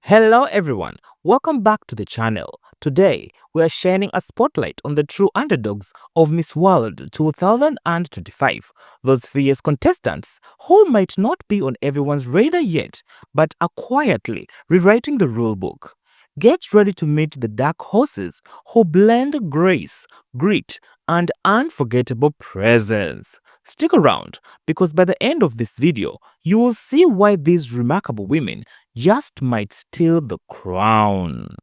Hello everyone, welcome back to the channel. Today, we are shining a spotlight on the true underdogs of Miss World 2025. Those fierce contestants who might not be on everyone's radar yet, but are quietly rewriting the rulebook. Get ready to meet the dark horses who blend grace, grit, and unforgettable presence. Stick around because by the end of this video, you will see why these remarkable women just might steal the crown.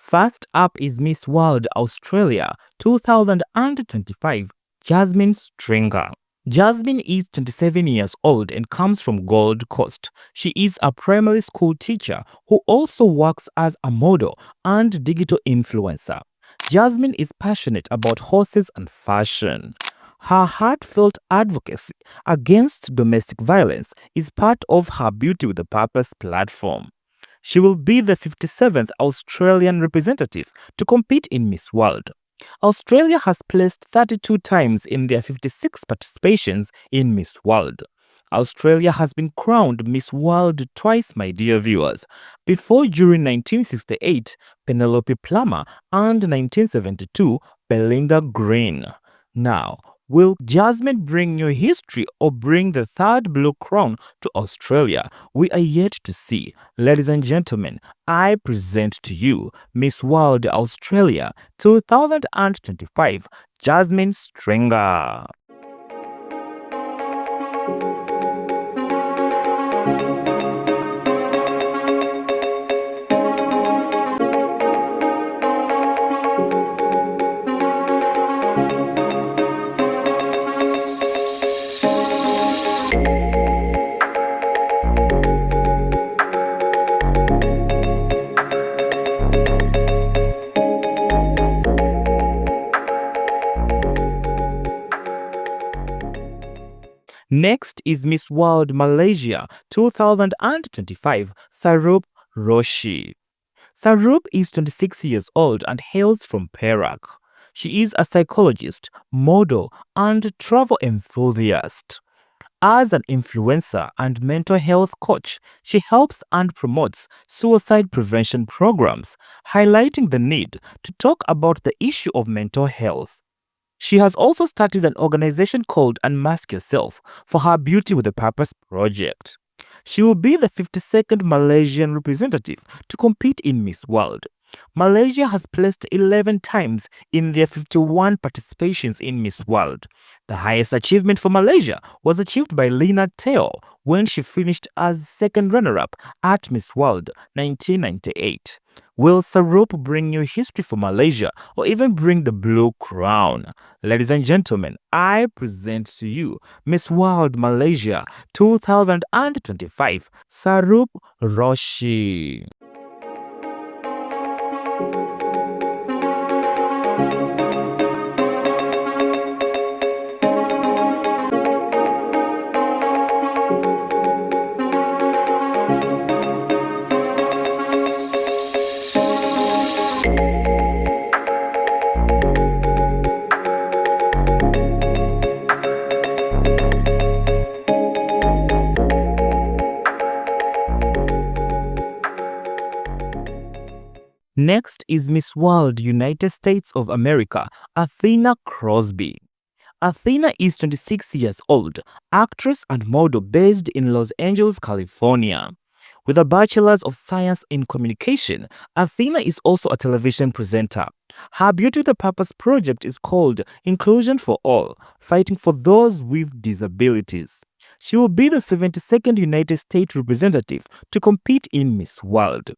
First up is Miss World Australia 2025, Jasmine Stringer. Jasmine is 27 years old and comes from Gold Coast. She is a primary school teacher who also works as a model and digital influencer. Jasmine is passionate about horses and fashion. Her heartfelt advocacy against domestic violence is part of her Beauty with a Purpose platform. She will be the 57th Australian representative to compete in Miss World. Australia has placed 32 times in their 56 participations in Miss World. Australia has been crowned Miss World twice, my dear viewers. Before during 1968, Penelope Plummer, and 1972, Belinda Green. Now, will Jasmine bring new history or bring the third blue crown to Australia? We are yet to see. Ladies and gentlemen, I present to you Miss World Australia 2025, Jasmine Stringer. Next is Miss World Malaysia 2025, Saroop Roshi. Saroop is 26 years old and hails from Perak. She is a psychologist, model, and travel enthusiast. As an influencer and mental health coach, she helps and promotes suicide prevention programs, highlighting the need to talk about the issue of mental health. She has also started an organization called Unmask Yourself for her Beauty with a Purpose project. She will be the 52nd Malaysian representative to compete in Miss World. Malaysia has placed 11 times in their 51 participations in Miss World. The highest achievement for Malaysia was achieved by Lina Teo when she finished as second runner-up at Miss World 1998. Will Saroop bring new history for Malaysia or even bring the blue crown? Ladies and gentlemen, I present to you Miss World Malaysia 2025, Saroop Roshi. Next is Miss World United States of America, Athena Crosby. Athena is 26 years old, actress and model based in Los Angeles, California. With a Bachelor's of Science in Communication, Athena is also a television presenter. Her Beauty with a Purpose project is called Inclusion for All, fighting for those with disabilities. She will be the 72nd United States representative to compete in Miss World.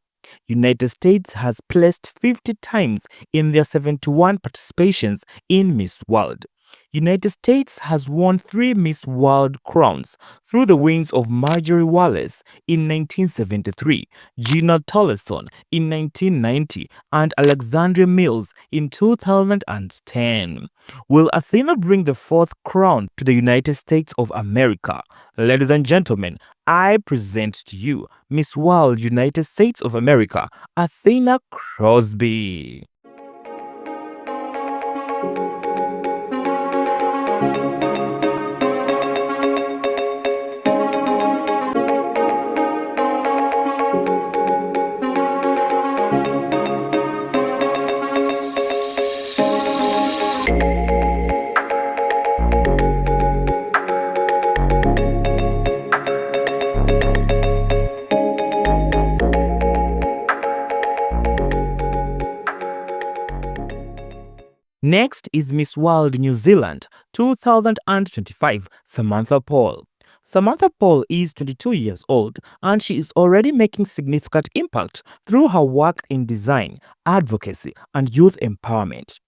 United States has placed 50 times in their 71 participations in Miss World. United States has won 3 Miss World crowns through the wins of Marjorie Wallace in 1973, Gina Tolleson in 1990, and Alexandria Mills in 2010. Will Athena bring the 4th crown to the United States of America? Ladies and gentlemen, I present to you Miss World United States of America, Athena Crosby. Next is Miss World New Zealand 2025, Samantha Paul. Samantha Paul is 22 years old and she is already making significant impact through her work in design, advocacy, and youth empowerment.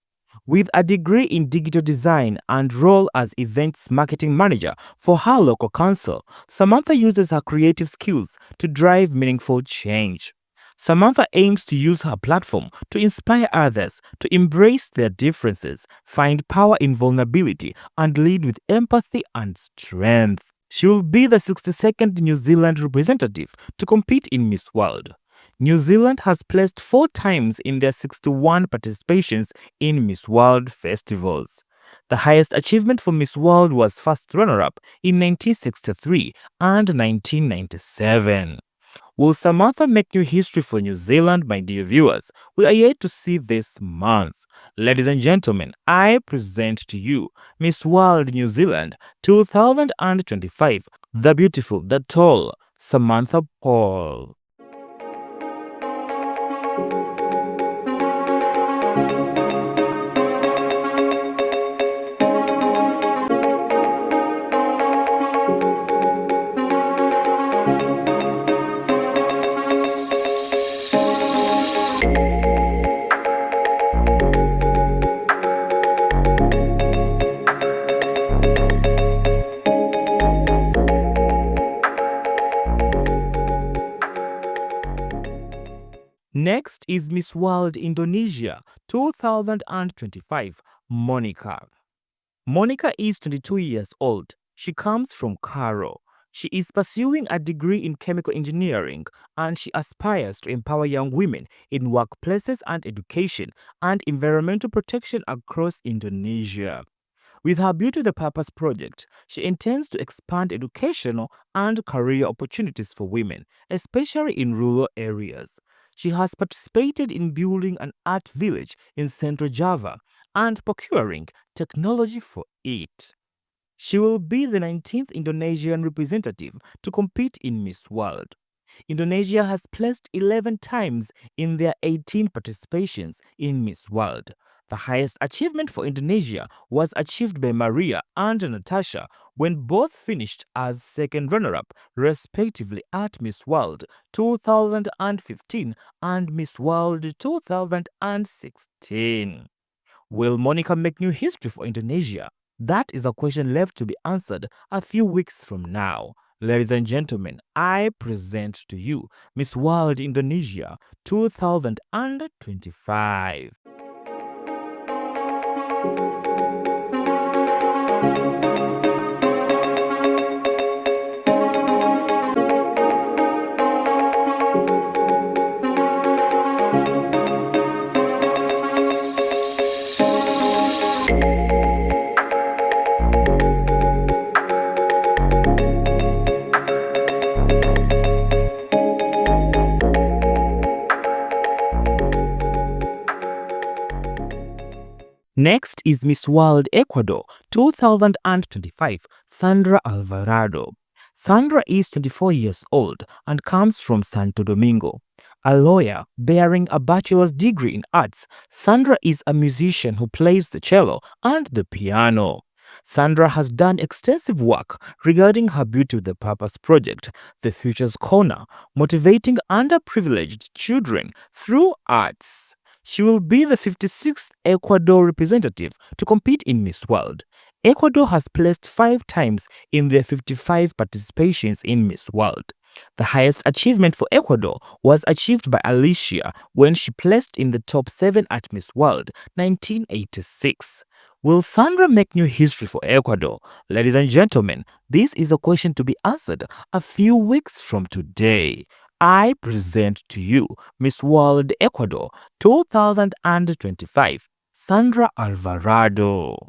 With a degree in digital design and role as events marketing manager for her local council, Samantha uses her creative skills to drive meaningful change. Samantha aims to use her platform to inspire others to embrace their differences, find power in vulnerability, and lead with empathy and strength. She will be the 62nd New Zealand representative to compete in Miss World. New Zealand has placed 4 times in their 61 participations in Miss World festivals. The highest achievement for Miss World was first runner-up in 1963 and 1997. Will Samantha make new history for New Zealand, my dear viewers? We are yet to see this month. Ladies and gentlemen, I present to you Miss World New Zealand 2025, the beautiful, the tall, Samantha Paul. Next is Miss World Indonesia 2025, Monica. Monica is 22 years old. She comes from Cairo. She is pursuing a degree in chemical engineering and she aspires to empower young women in workplaces and education and environmental protection across Indonesia. With her Beauty the Purpose project, she intends to expand educational and career opportunities for women, especially in rural areas. She has participated in building an art village in Central Java and procuring technology for it. She will be the 19th Indonesian representative to compete in Miss World. Indonesia has placed 11 times in their 18 participations in Miss World. The highest achievement for Indonesia was achieved by Maria and Natasha when both finished as second runner-up, respectively, at Miss World 2015 and Miss World 2016. Will Monica make new history for Indonesia? That is a question left to be answered a few weeks from now. Ladies and gentlemen, I present to you Miss World Indonesia 2025. Next is Miss World Ecuador 2025, Sandra Alvarado. Sandra is 24 years old and comes from Santo Domingo. A lawyer bearing a bachelor's degree in arts, Sandra is a musician who plays the cello and the piano. Sandra has done extensive work regarding her Beauty with a Purpose project, The Future's Corner, motivating underprivileged children through arts. She will be the 56th Ecuador representative to compete in Miss World. Ecuador has placed 5 times in their 55 participations in Miss World. The highest achievement for Ecuador was achieved by Alicia when she placed in the top 7 at Miss World 1986. Will Sandra make new history for Ecuador? Ladies and gentlemen, this is a question to be answered a few weeks from today. I present to you Miss World Ecuador 2025, Sandra Alvarado.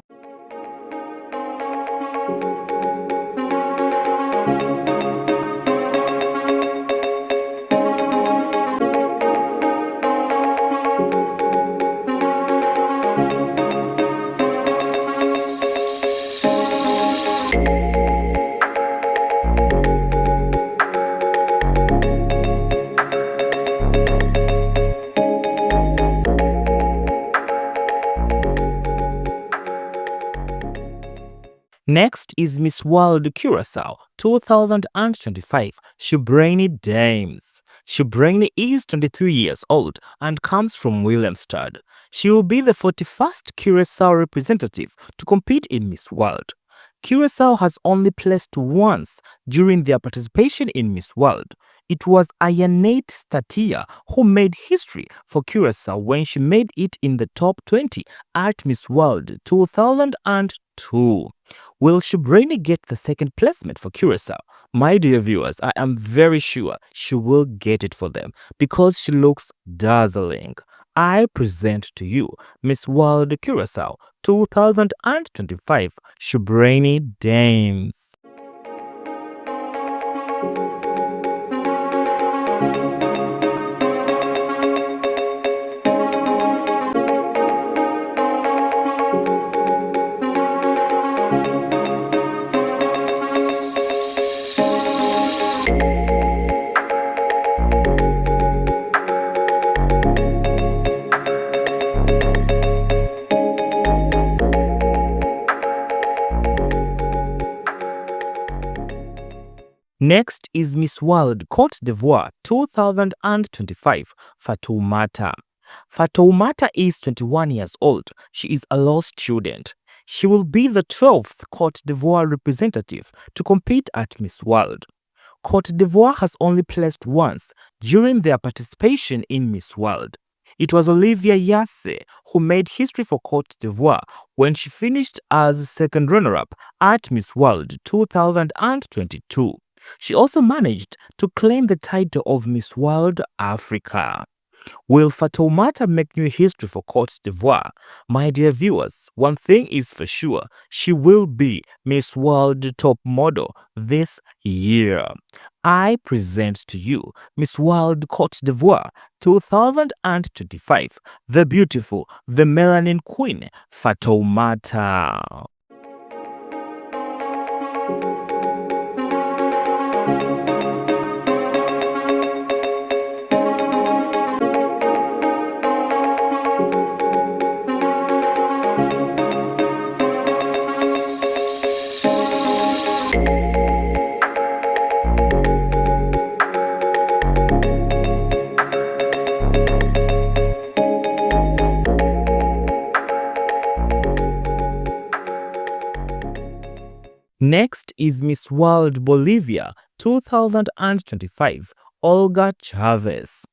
Next is Miss World Curaçao 2025, Shubraini Dames. Shubraini is 23 years old and comes from Williamstad. She will be the 41st Curaçao representative to compete in Miss World. Curaçao has only placed once during their participation in Miss World. It was Ayanate Statia who made history for Curaçao when she made it in the top 20 at Miss World 2002. Will Shubraini get the second placement for Curaçao? My dear viewers, I am very sure she will get it for them because she looks dazzling. I present to you Miss World Curaçao 2025, Shubraini Dames. Next is Miss World Côte d'Ivoire 2025, Fatoumata. Fatoumata is 21 years old. She is a law student. She will be the 12th Côte d'Ivoire representative to compete at Miss World. Côte d'Ivoire has only placed once during their participation in Miss World. It was Olivia Yasse who made history for Côte d'Ivoire when she finished as second runner-up at Miss World 2022. She also managed to claim the title of Miss World Africa. Will Fatoumata make new history for Côte d'Ivoire? My dear viewers, one thing is for sure, she will be Miss World top model this year. I present to you Miss World Côte d'Ivoire 2025, the beautiful, the melanin queen, Fatoumata. Next is Miss World Bolivia 2025, Olga Chavez.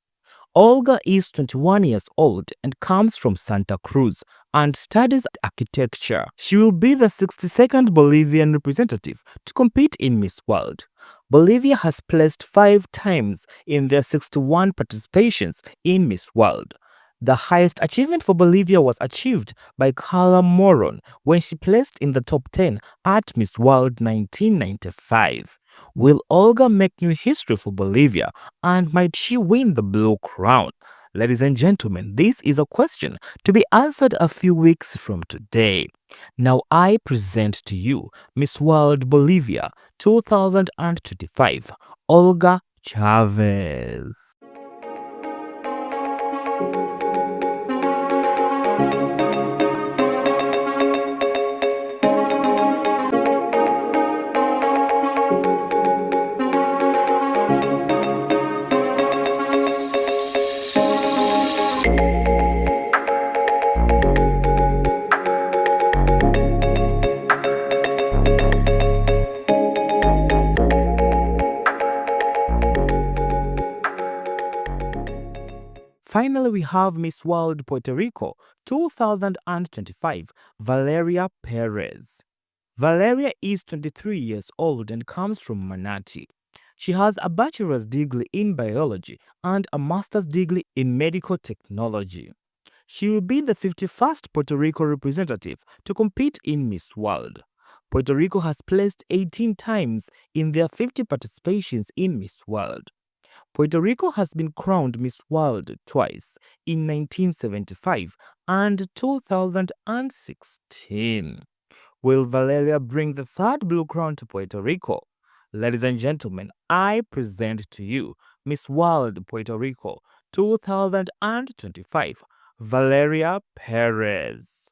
Olga is 21 years old and comes from Santa Cruz and studies architecture. She will be the 62nd Bolivian representative to compete in Miss World. Bolivia has placed 5 times in their 61 participations in Miss World. The highest achievement for Bolivia was achieved by Carla Moron when she placed in the top 10 at Miss World 1995. Will Olga make new history for Bolivia, and might she win the blue crown? Ladies and gentlemen, this is a question to be answered a few weeks from today. Now I present to you Miss World Bolivia 2025, Olga Chavez. Finally, we have Miss World Puerto Rico 2025, Valeria Pérez. Valeria is 23 years old and comes from Manatee. She has a bachelor's degree in biology and a master's degree in medical technology. She will be the 51st Puerto Rico representative to compete in Miss World. Puerto Rico has placed 18 times in their 50 participations in Miss World. Puerto Rico has been crowned Miss World twice, in 1975 and 2016. Will Valeria bring the third blue crown to Puerto Rico? Ladies and gentlemen, I present to you Miss World Puerto Rico 2025, Valeria Pérez.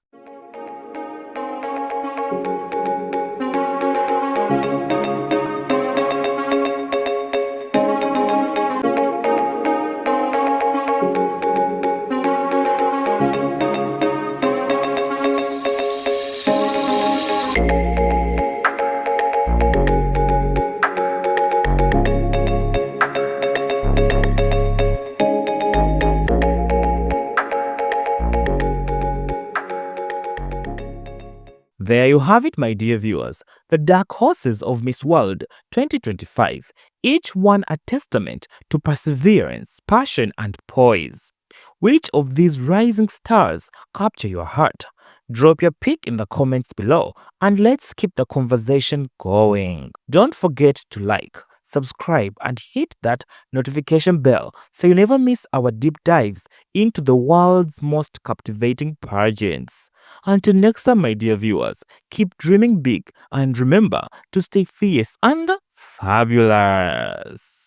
There you have it, my dear viewers, the dark horses of Miss World 2025, each one a testament to perseverance, passion, and poise. Which of these rising stars capture your heart? Drop your pick in the comments below and let's keep the conversation going. Don't forget to like, subscribe, and hit that notification bell so you never miss our deep dives into the world's most captivating pageants. Until next time, my dear viewers, keep dreaming big and remember to stay fierce and fabulous.